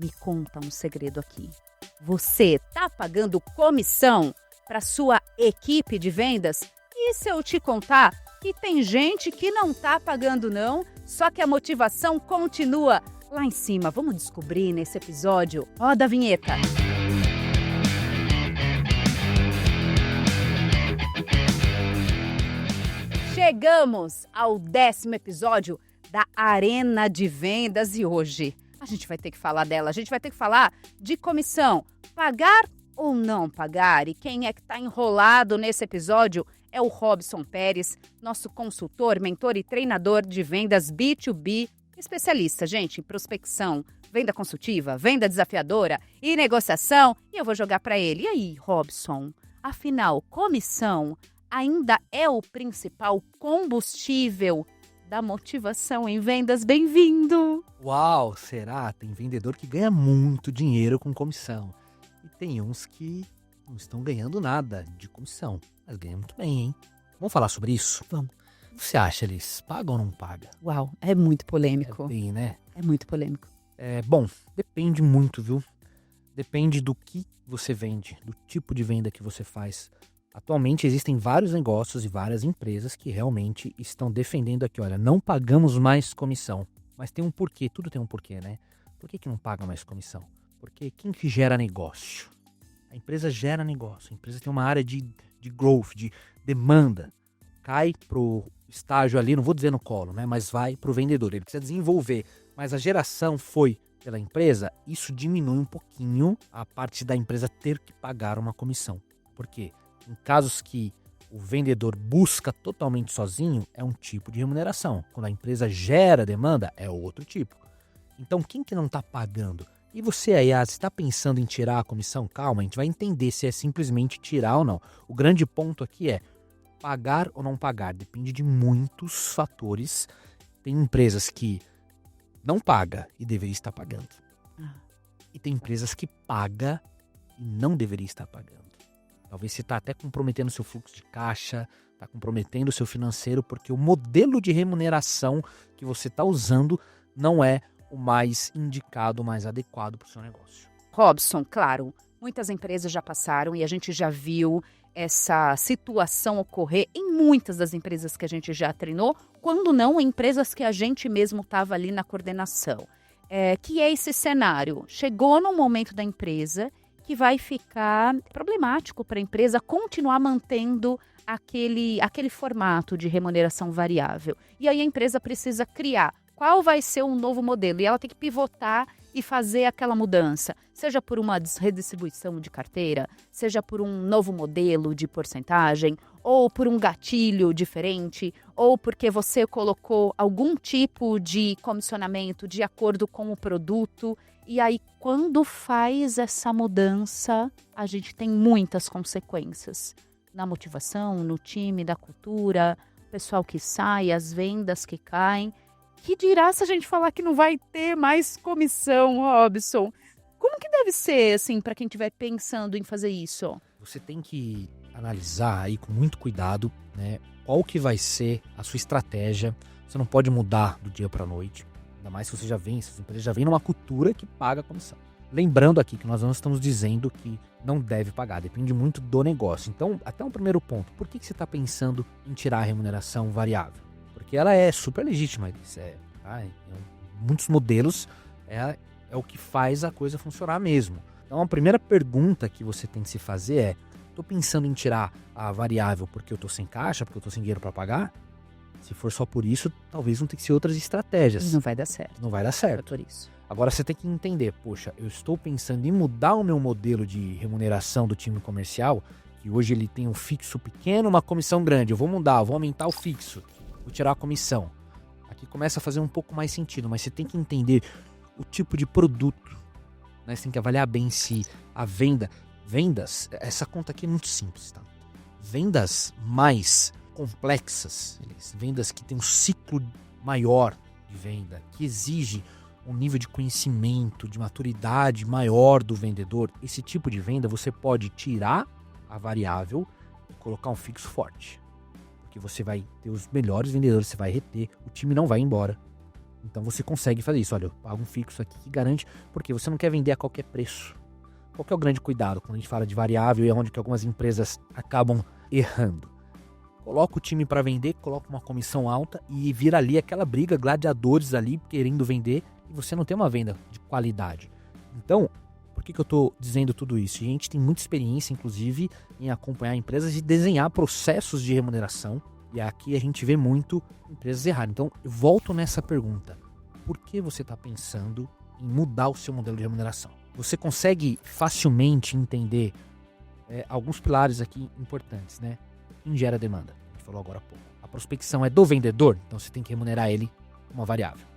Me conta um segredo aqui. Você tá pagando comissão para sua equipe de vendas? E se eu te contar que tem gente que não tá pagando não, só que a motivação continua lá em cima? Vamos descobrir nesse episódio. Roda a vinheta. Chegamos ao 10º episódio da Arena de Vendas e hoje a gente vai ter que falar dela, a gente vai ter que falar de comissão, pagar ou não pagar. E quem é que está enrolado nesse episódio é o Robson Pérez, nosso consultor, mentor e treinador de vendas B2B, especialista, gente, em prospecção, venda consultiva, venda desafiadora e negociação. E eu vou jogar para ele. E aí, Robson, afinal, comissão ainda é o principal combustível da motivação em vendas? Bem-vindo! Uau, será? Tem vendedor que ganha muito dinheiro com comissão. E tem uns que não estão ganhando nada de comissão, mas ganham muito bem, hein? Vamos falar sobre isso? Vamos. O que você acha, eles pagam ou não pagam? Uau, é muito polêmico. É bem, né? É muito polêmico. Bom, depende muito, viu? Depende do que você vende, do tipo de venda que você faz. Atualmente existem vários negócios e várias empresas que realmente estão defendendo aqui, olha, não pagamos mais comissão. Mas tem um porquê, tudo tem um porquê, né? Por que não paga mais comissão? Porque quem que gera negócio? A empresa gera negócio, a empresa tem uma área de growth, de demanda. Cai pro estágio ali, não vou dizer no colo, né? Mas vai pro vendedor, ele precisa desenvolver. Mas a geração foi pela empresa, isso diminui um pouquinho a parte da empresa ter que pagar uma comissão. Por quê? Em casos que o vendedor busca totalmente sozinho, é um tipo de remuneração. Quando a empresa gera demanda, é outro tipo. Então, quem que não está pagando? E você aí, você está pensando em tirar a comissão? Calma, a gente vai entender se é simplesmente tirar ou não. O grande ponto aqui é pagar ou não pagar. Depende de muitos fatores. Tem empresas que não pagam e deveria estar pagando. E tem empresas que pagam e não deveria estar pagando. Talvez você está até comprometendo seu fluxo de caixa, está comprometendo o seu financeiro, porque o modelo de remuneração que você está usando não é o mais indicado, o mais adequado para o seu negócio. Robson, claro, muitas empresas já passaram e a gente já viu essa situação ocorrer em muitas das empresas que a gente já treinou, quando não em empresas que a gente mesmo estava ali na coordenação. Que é esse cenário? Chegou no momento da empresa que vai ficar problemático para a empresa continuar mantendo aquele formato de remuneração variável. E aí a empresa precisa criar qual vai ser um novo modelo. E ela tem que pivotar e fazer aquela mudança, seja por uma redistribuição de carteira, seja por um novo modelo de porcentagem, ou por um gatilho diferente, ou porque você colocou algum tipo de comissionamento de acordo com o produto. E aí, quando faz essa mudança, a gente tem muitas consequências na motivação, no time, da cultura, o pessoal que sai, as vendas que caem. Que dirá se a gente falar que não vai ter mais comissão, Robson? Como que deve ser, assim, para quem estiver pensando em fazer isso? Você tem que analisar aí com muito cuidado, né, qual que vai ser a sua estratégia. Você não pode mudar do dia para a noite. Ainda mais se você já vem, se as empresas já vêm numa cultura que paga a comissão. Lembrando aqui que nós não estamos dizendo que não deve pagar, depende muito do negócio. Então, até um primeiro ponto, por que você está pensando em tirar a remuneração variável? Porque ela é super legítima, em muitos modelos é o que faz a coisa funcionar mesmo. Então, a primeira pergunta que você tem que se fazer é: estou pensando em tirar a variável porque eu estou sem caixa, porque eu estou sem dinheiro para pagar? Se for só por isso, talvez não tenha que ser outras estratégias. Não vai dar certo. Não vai dar certo. Por isso. Agora você tem que entender, poxa, eu estou pensando em mudar o meu modelo de remuneração do time comercial, que hoje ele tem um fixo pequeno, uma comissão grande. Eu vou mudar, eu vou aumentar o fixo, vou tirar a comissão. Aqui começa a fazer um pouco mais sentido, mas você tem que entender o tipo de produto, né? Você tem que avaliar bem se a vendas, essa conta aqui é muito simples, tá? Vendas mais complexas, vendas que tem um ciclo maior de venda, que exige um nível de conhecimento, de maturidade maior do vendedor, esse tipo de venda você pode tirar a variável e colocar um fixo forte. Porque você vai ter os melhores vendedores, você vai reter, o time não vai embora. Então você consegue fazer isso. Olha, eu pago um fixo aqui que garante, porque você não quer vender a qualquer preço. Qual que é o grande cuidado quando a gente fala de variável e é onde que algumas empresas acabam errando? Coloca o time para vender, coloca uma comissão alta e vira ali aquela briga, gladiadores ali querendo vender, e você não tem uma venda de qualidade. Então, por que eu estou dizendo tudo isso? A gente tem muita experiência, inclusive, em acompanhar empresas e desenhar processos de remuneração. E aqui a gente vê muito empresas errarem. Então, eu volto nessa pergunta. Por que você está pensando em mudar o seu modelo de remuneração? Você consegue facilmente entender alguns pilares aqui importantes, né? Quem gera demanda? A gente falou agora há pouco. A prospecção é do vendedor, então você tem que remunerar ele com uma variável.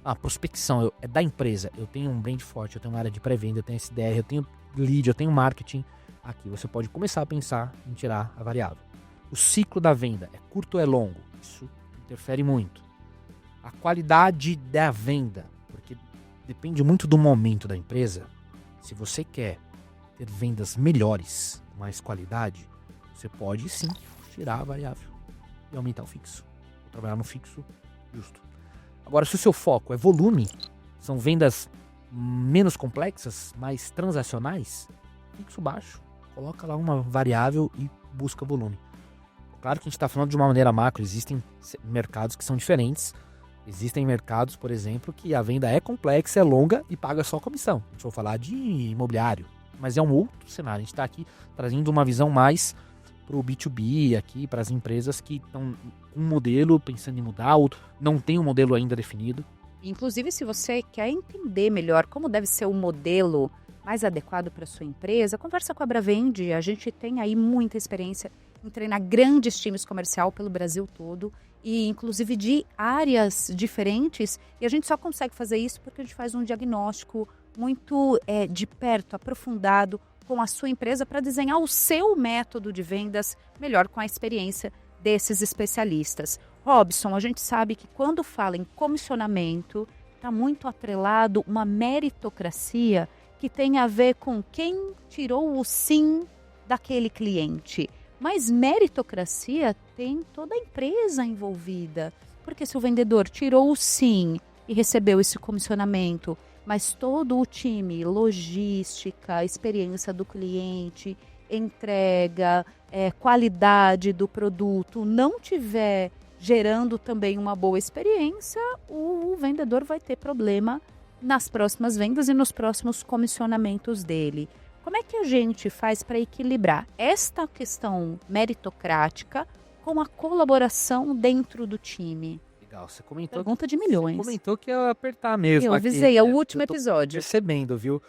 A prospecção é da empresa. Eu tenho um brand forte, eu tenho uma área de pré-venda, eu tenho SDR, eu tenho lead, eu tenho marketing. Aqui você pode começar a pensar em tirar a variável. O ciclo da venda é curto ou é longo? Isso interfere muito. A qualidade da venda, porque depende muito do momento da empresa. Se você quer ter vendas melhores, mais qualidade, você pode sim tirar a variável e aumentar o fixo. Vou trabalhar no fixo justo. Agora, se o seu foco é volume, são vendas menos complexas, mais transacionais, fixo baixo, coloca lá uma variável e busca volume. Claro que a gente está falando de uma maneira macro, existem mercados que são diferentes. Existem mercados, por exemplo, que a venda é complexa, é longa e paga só comissão. A gente vai falar de imobiliário, mas é um outro cenário. A gente está aqui trazendo uma visão mais para o B2B, aqui para as empresas que estão com um modelo pensando em mudar, ou não tem um modelo ainda definido. Inclusive, se você quer entender melhor como deve ser o modelo mais adequado para a sua empresa, conversa com a Bravende. A gente tem aí muita experiência em treinar grandes times comercial pelo Brasil todo e inclusive de áreas diferentes, e a gente só consegue fazer isso porque a gente faz um diagnóstico muito de perto, aprofundado com a sua empresa para desenhar o seu método de vendas melhor com a experiência desses especialistas. Robson, a gente sabe que quando fala em comissionamento, está muito atrelado uma meritocracia que tem a ver com quem tirou o sim daquele cliente. Mas meritocracia tem toda a empresa envolvida. Porque se o vendedor tirou o sim e recebeu esse comissionamento, mas todo o time, logística, experiência do cliente, entrega, qualidade do produto, não tiver gerando também uma boa experiência, o vendedor vai ter problema nas próximas vendas e nos próximos comissionamentos dele. Como é que a gente faz para equilibrar esta questão meritocrática com a colaboração dentro do time? Legal, você comentou. Pergunta de milhões. Você comentou que ia apertar mesmo. Eu aqui. avisei, é o último episódio. Percebendo, viu?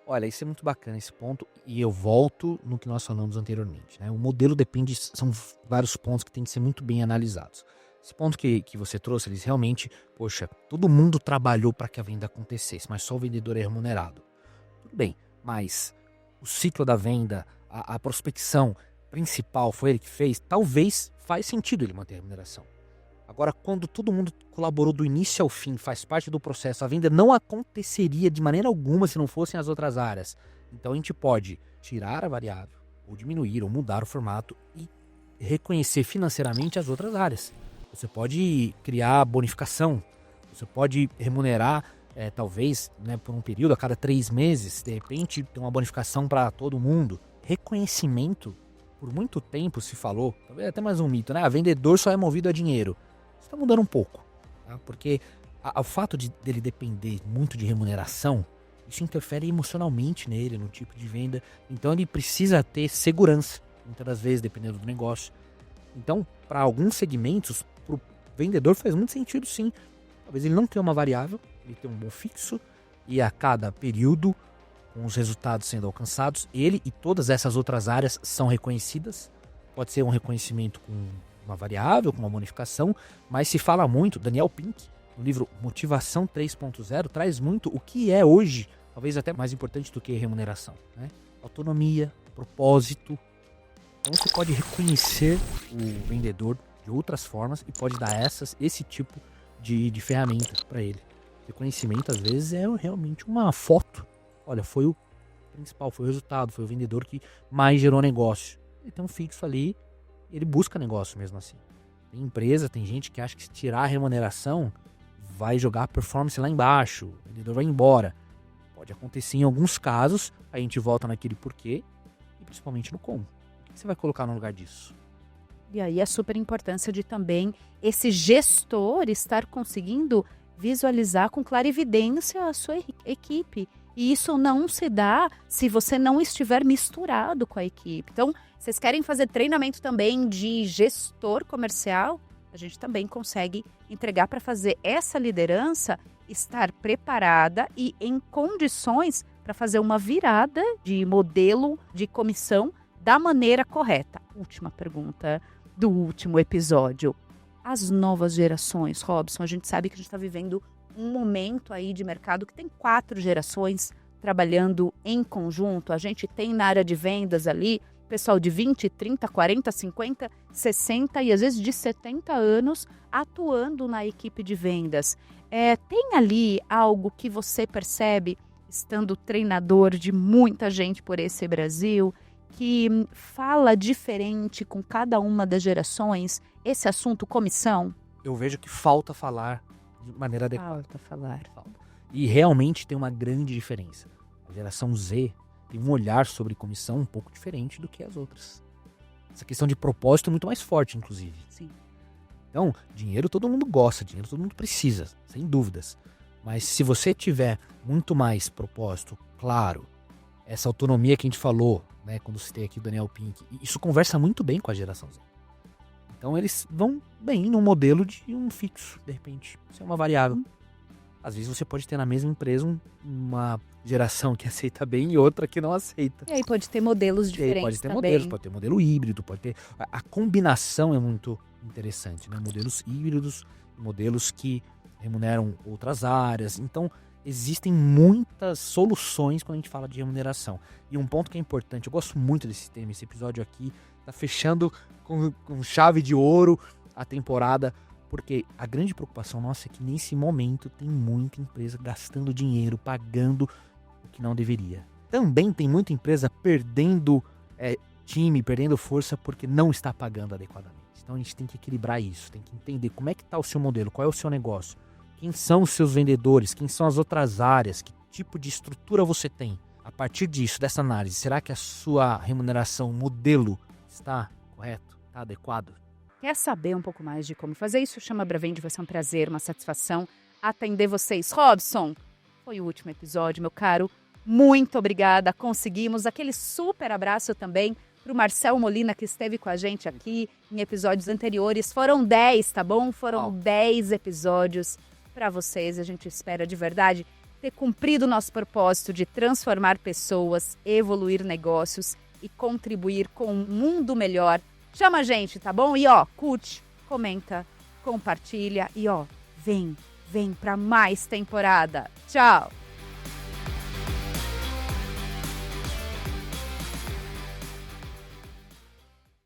Olha, isso é muito bacana, esse ponto. E eu volto no que nós falamos anteriormente, né? O modelo depende, são vários pontos que têm que ser muito bem analisados. Esse ponto que você trouxe, eles realmente, poxa, todo mundo trabalhou para que a venda acontecesse, mas só o vendedor é remunerado. Tudo bem, mas o ciclo da venda, a prospecção principal foi ele que fez, talvez faz sentido ele manter a remuneração. Agora, quando todo mundo colaborou do início ao fim, faz parte do processo, a venda não aconteceria de maneira alguma se não fossem as outras áreas. Então a gente pode tirar a variável, ou diminuir, ou mudar o formato e reconhecer financeiramente as outras áreas. Você pode criar bonificação, você pode remunerar, talvez, né, por um período, a cada 3 meses, de repente, ter uma bonificação para todo mundo. Reconhecimento, por muito tempo se falou, talvez até mais um mito, né? Vendedor só é movido a dinheiro. Isso está mudando um pouco, tá? Porque o fato dele depender muito de remuneração, isso interfere emocionalmente nele, no tipo de venda. Então ele precisa ter segurança, muitas das vezes, dependendo do negócio. Então, para alguns segmentos, para o vendedor faz muito sentido sim. Talvez ele não tenha uma variável, ele tenha um bom fixo e a cada período, com os resultados sendo alcançados, ele e todas essas outras áreas são reconhecidas. Pode ser um reconhecimento com uma variável, com uma bonificação, mas se fala muito, Daniel Pink, no livro Motivação 3.0, traz muito o que é hoje, talvez até mais importante do que remuneração, né? Autonomia, propósito. Então você pode reconhecer o vendedor de outras formas e pode dar esse tipo de ferramenta para ele. Reconhecimento, às vezes, é realmente uma foto. Olha, foi o principal, foi o resultado, foi o vendedor que mais gerou negócio. Ele tem um fixo ali, ele busca negócio mesmo assim. Tem empresa, tem gente que acha que se tirar a remuneração, vai jogar a performance lá embaixo, o vendedor vai embora. Pode acontecer em alguns casos, a gente volta naquele porquê e principalmente no como. O que você vai colocar no lugar disso? E aí a super importância de também esse gestor estar conseguindo visualizar com clarividência a sua equipe. E isso não se dá se você não estiver misturado com a equipe. Então, vocês querem fazer treinamento também de gestor comercial? A gente também consegue entregar para fazer essa liderança estar preparada e em condições para fazer uma virada de modelo de comissão da maneira correta. Última pergunta do último episódio. As novas gerações, Robson, a gente sabe que a gente está vivendo um momento aí de mercado que tem 4 gerações trabalhando em conjunto. A gente tem na área de vendas ali pessoal de 20, 30, 40, 50, 60 e às vezes de 70 anos atuando na equipe de vendas. Tem ali algo que você percebe, estando treinador de muita gente por esse Brasil, que fala diferente com cada uma das gerações, esse assunto comissão? Eu vejo que falta falar de maneira adequada. Falta falar. E realmente tem uma grande diferença. A geração Z tem um olhar sobre comissão um pouco diferente do que as outras. Essa questão de propósito é muito mais forte, inclusive. Sim. Então, dinheiro todo mundo gosta, dinheiro todo mundo precisa, sem dúvidas. Mas se você tiver muito mais propósito, claro, essa autonomia que a gente falou, né, quando citei aqui o Daniel Pink, isso conversa muito bem com a geração Z. Então eles vão bem no modelo de um fixo, de repente. Isso é uma variável. Às vezes você pode ter na mesma empresa uma geração que aceita bem e outra que não aceita. E aí pode ter modelos diferentes pode ter também. modelos, pode ter modelo híbrido, pode ter... A combinação é muito interessante, né? Modelos híbridos, modelos que remuneram outras áreas. Então, existem muitas soluções quando a gente fala de remuneração. E um ponto que é importante, eu gosto muito desse tema, esse episódio aqui tá fechando com chave de ouro a temporada, porque a grande preocupação nossa é que nesse momento tem muita empresa gastando dinheiro, pagando o que não deveria. Também tem muita empresa perdendo time, perdendo força porque não está pagando adequadamente. Então a gente tem que equilibrar isso, tem que entender como é que está o seu modelo, qual é o seu negócio, quem são os seus vendedores, quem são as outras áreas, que tipo de estrutura você tem. A partir disso, dessa análise, será que a sua remuneração, modelo, está correto, está adequado? Quer saber um pouco mais de como fazer isso? Chama Bravende, vai ser um prazer, uma satisfação atender vocês. Robson, foi o último episódio, meu caro. Muito obrigada, conseguimos. Aquele super abraço também para o Marcel Molina, que esteve com a gente aqui em episódios anteriores. Foram 10, tá bom? Foram 10 episódios para vocês. A gente espera de verdade ter cumprido o nosso propósito de transformar pessoas, evoluir negócios e contribuir com um mundo melhor. Chama a gente, tá bom? E curte, comenta, compartilha e vem para mais temporada. Tchau!